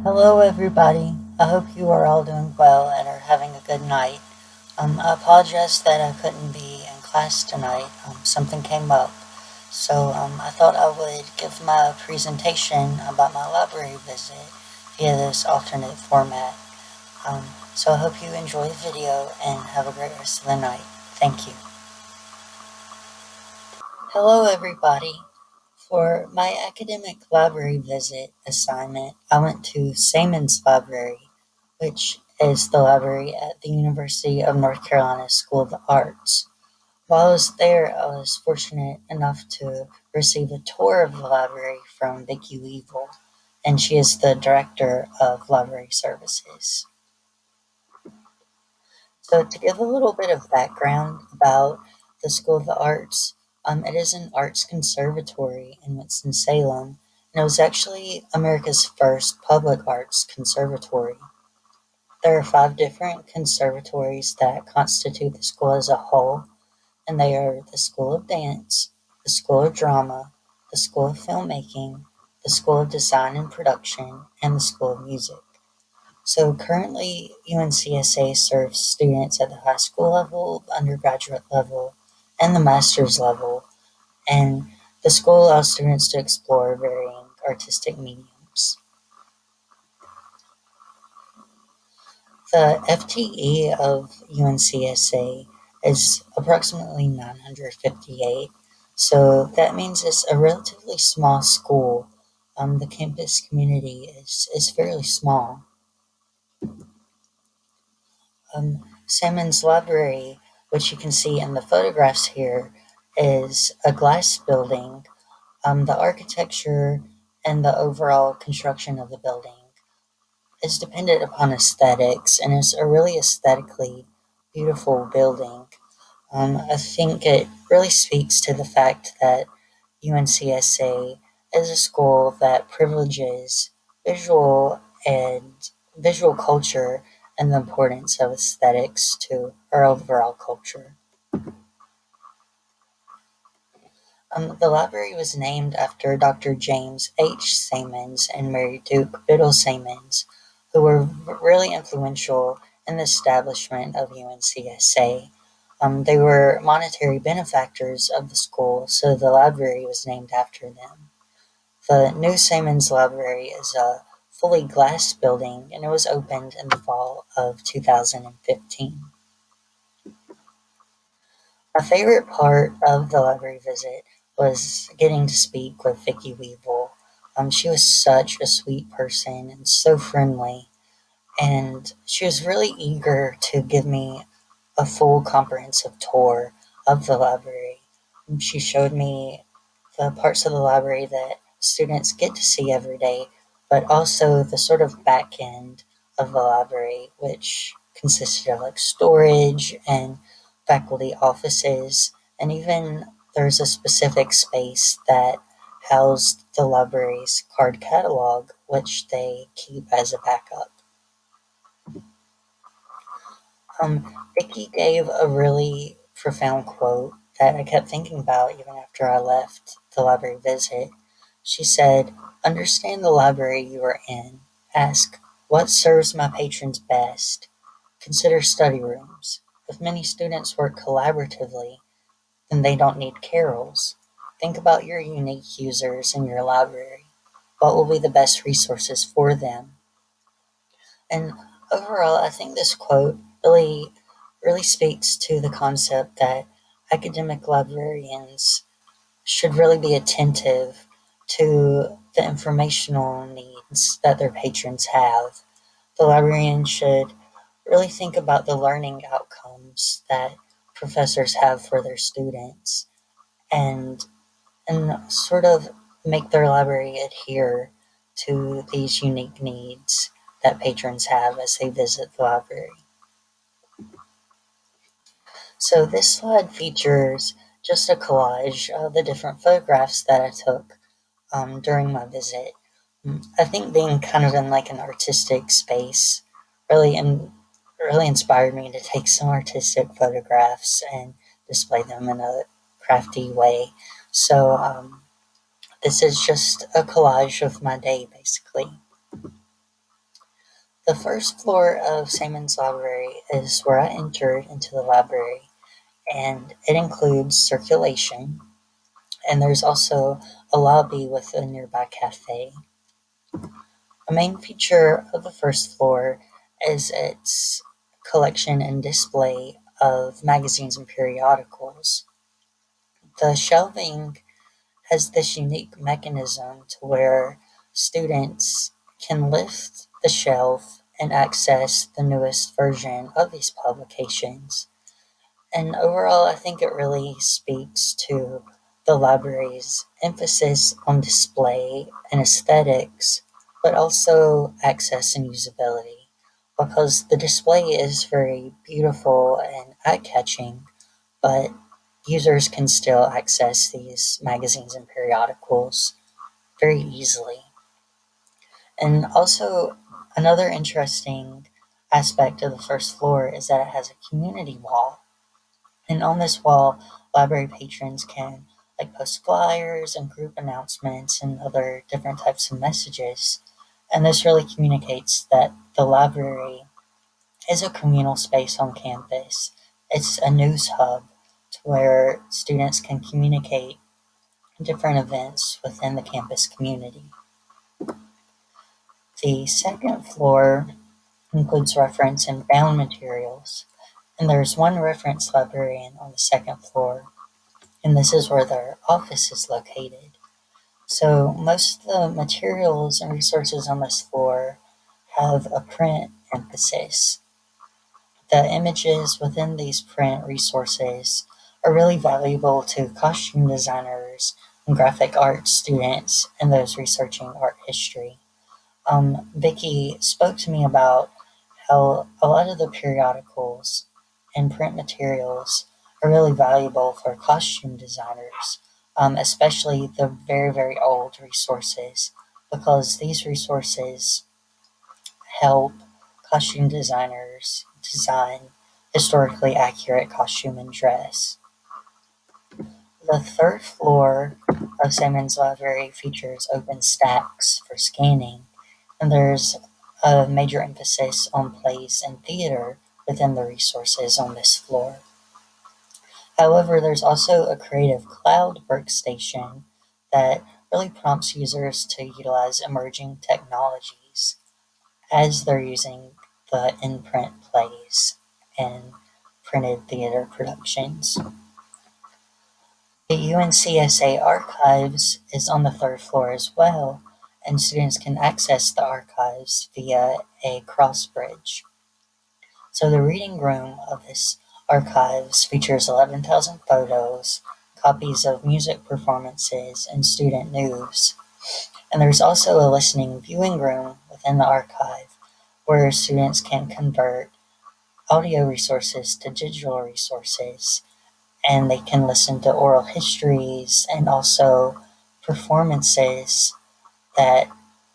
Hello, everybody. I hope you are all doing well and are having a good night. I apologize that I couldn't be in class tonight. Something came up. So I thought I would give my presentation about my library visit via this alternate format. So I hope you enjoy the video and have a great rest of the night. Thank you. Hello, everybody. For my academic library visit assignment, I went to Saman's Library, which is the library at the University of North Carolina School of the Arts. While I was there, I was fortunate enough to receive a tour of the library from Vicki Weevil, and she is the director of library services. So, to give a little bit of background about the School of the Arts, it is an arts conservatory in Winston-Salem, and it was actually America's first public arts conservatory. There are five different conservatories that constitute the school as a whole, and they are the School of Dance, the School of Drama, the School of Filmmaking, the School of Design and Production, and the School of Music. So currently, UNCSA serves students at the high school level, undergraduate level, and the master's level, and the school allows students to explore varying artistic mediums. The FTE of UNCSA is approximately 958, so that means it's a relatively small school. The campus community is fairly small. Salmon's Library, which you can see in the photographs here, is a glass building. The architecture and the overall construction of the building is dependent upon aesthetics and is a really aesthetically beautiful building. I think it really speaks to the fact that UNCSA is a school that privileges visual and visual culture and the importance of aesthetics to our overall culture. The library was named after Dr. James H. Samons and Mary Duke Biddle Samons, who were really influential in the establishment of UNCSA. They were monetary benefactors of the school, so the library was named after them. The new Samons Library is a fully glass building and it was opened in the fall of 2015. My favorite part of the library visit was getting to speak with Vicki Weevil. She was such a sweet person and so friendly, and she was really eager to give me a full comprehensive tour of the library. She showed me the parts of the library that students get to see every day, but also the sort of back end of the library, which consisted of like storage and faculty offices, and even there's a specific space that housed the library's card catalog, which they keep as a backup. Vicky gave a really profound quote that I kept thinking about even after I left the library visit. She said, "Understand the library you are in. Ask, what serves my patrons best? Consider study rooms. If many students work collaboratively, then they don't need carrels. Think about your unique users in your library. What will be the best resources for them?" And overall, I think this quote really speaks to the concept that academic librarians should really be attentive to the informational needs that their patrons have. The librarian should really think about the learning outcomes that professors have for their students and sort of make their library adhere to these unique needs that patrons have as they visit the library. So this slide features just a collage of the different photographs that I took during my visit. I think being kind of in like an artistic space really really inspired me to take some artistic photographs and display them in a crafty way. So this is just a collage of my day, basically. The first floor of Simon's Library is where I entered into the library, and it includes circulation, and there's also a lobby with a nearby cafe. A main feature of the first floor is its collection and display of magazines and periodicals. The shelving has this unique mechanism to where students can lift the shelf and access the newest version of these publications. And overall, I think it really speaks to the library's emphasis on display and aesthetics, but also access and usability, because the display is very beautiful and eye catching, but users can still access these magazines and periodicals very easily. And also, another interesting aspect of the first floor is that it has a community wall. And on this wall, library patrons can post flyers and group announcements and other different types of messages. And this really communicates that the library is a communal space on campus. It's a news hub to where students can communicate different events within the campus community. The second floor includes reference and bound materials, and there's one reference librarian on the second floor, and this is where their office is located. So most of the materials and resources on this floor have a print emphasis. The images within these print resources are really valuable to costume designers and graphic arts students and those researching art history. Vicky spoke to me about how a lot of the periodicals and print materials are really valuable for costume designers, especially the very, very old resources, because these resources help costume designers design historically accurate costume and dress. The third floor of Simon's Library features open stacks for scanning, and there's a major emphasis on plays and theater within the resources on this floor. However, there's also a creative cloud workstation that really prompts users to utilize emerging technologies as they're using the in-print plays and printed theater productions. The UNCSA Archives is on the third floor as well, and students can access the archives via a cross bridge. So the reading room of this archives features 11,000 photos, copies of music performances, and student news. And there's also a listening viewing room within the archive where students can convert audio resources to digital resources, and they can listen to oral histories and also performances that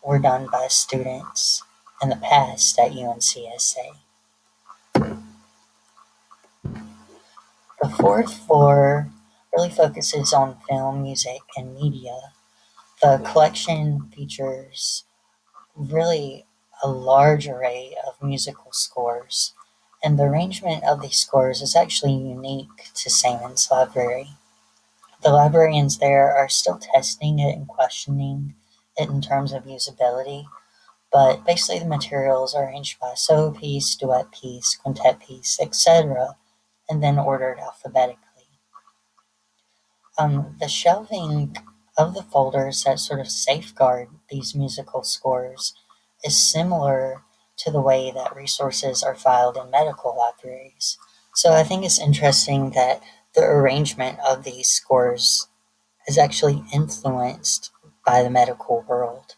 were done by students in the past at UNCSA. The fourth floor really focuses on film, music, and media. The collection features really a large array of musical scores, and the arrangement of these scores is actually unique to Simon's Library. The librarians there are still testing it and questioning it in terms of usability, but basically the materials are arranged by solo piece, duet piece, quintet piece, etc., and then ordered alphabetically. The shelving of the folders that sort of safeguard these musical scores is similar to the way that resources are filed in medical libraries. So I think it's interesting that the arrangement of these scores is actually influenced by the medical world.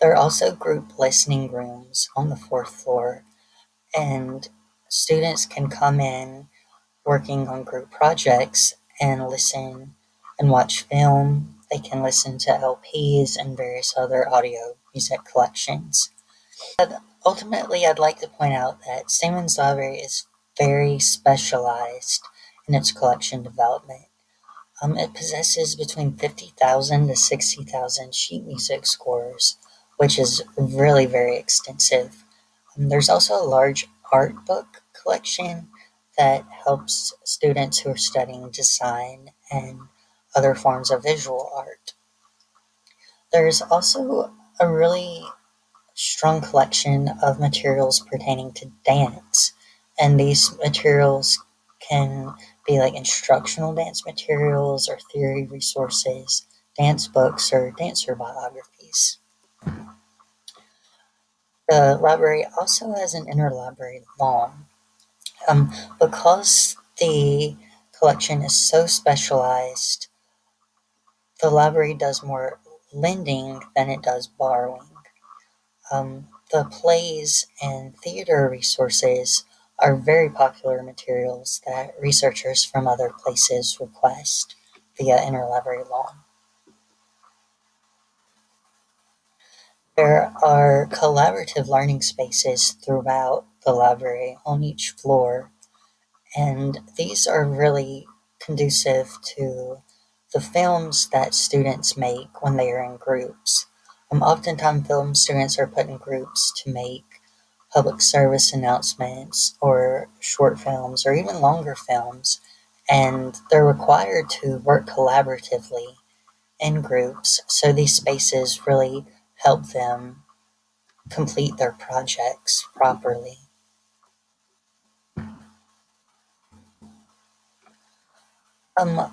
There are also group listening rooms on the fourth floor, and students can come in working on group projects and listen and watch film. They can listen to LPs and various other audio music collections. But ultimately, I'd like to point out that Simon's Library is very specialized in its collection development. It possesses between 50,000 to 60,000 sheet music scores, which is really very extensive. There's also a large art book collection that helps students who are studying design and other forms of visual art. There's also a really strong collection of materials pertaining to dance, and these materials can be like instructional dance materials or theory resources, dance books, or dancer biographies. The library also has an interlibrary loan. Because the collection is so specialized, the library does more lending than it does borrowing. The plays and theater resources are very popular materials that researchers from other places request via interlibrary loan. There are collaborative learning spaces throughout the library on each floor, and these are really conducive to the films that students make when they are in groups. Oftentimes, film students are put in groups to make public service announcements or short films or even longer films, and they're required to work collaboratively in groups. So these spaces really help them complete their projects properly. Um,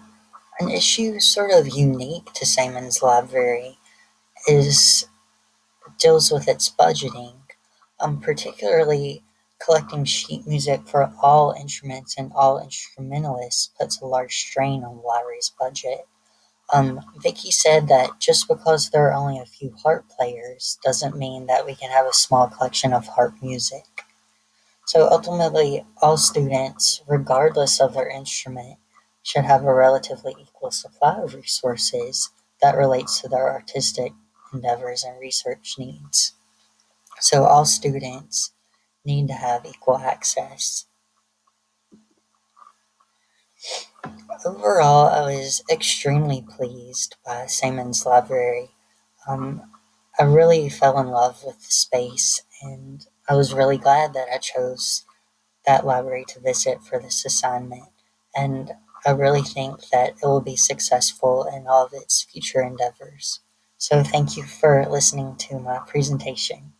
an issue sort of unique to Simon's Library is deals with its budgeting, particularly collecting sheet music for all instruments and all instrumentalists puts a large strain on the library's budget. Vicky said that just because there are only a few harp players doesn't mean that we can have a small collection of harp music. So ultimately, all students, regardless of their instrument, should have a relatively equal supply of resources that relates to their artistic endeavors and research needs. So all students need to have equal access. Overall, I was extremely pleased by Simon's Library. Um, I really fell in love with the space, and I was really glad that I chose that library to visit for this assignment. And I really think that it will be successful in all of its future endeavors. So, thank you for listening to my presentation.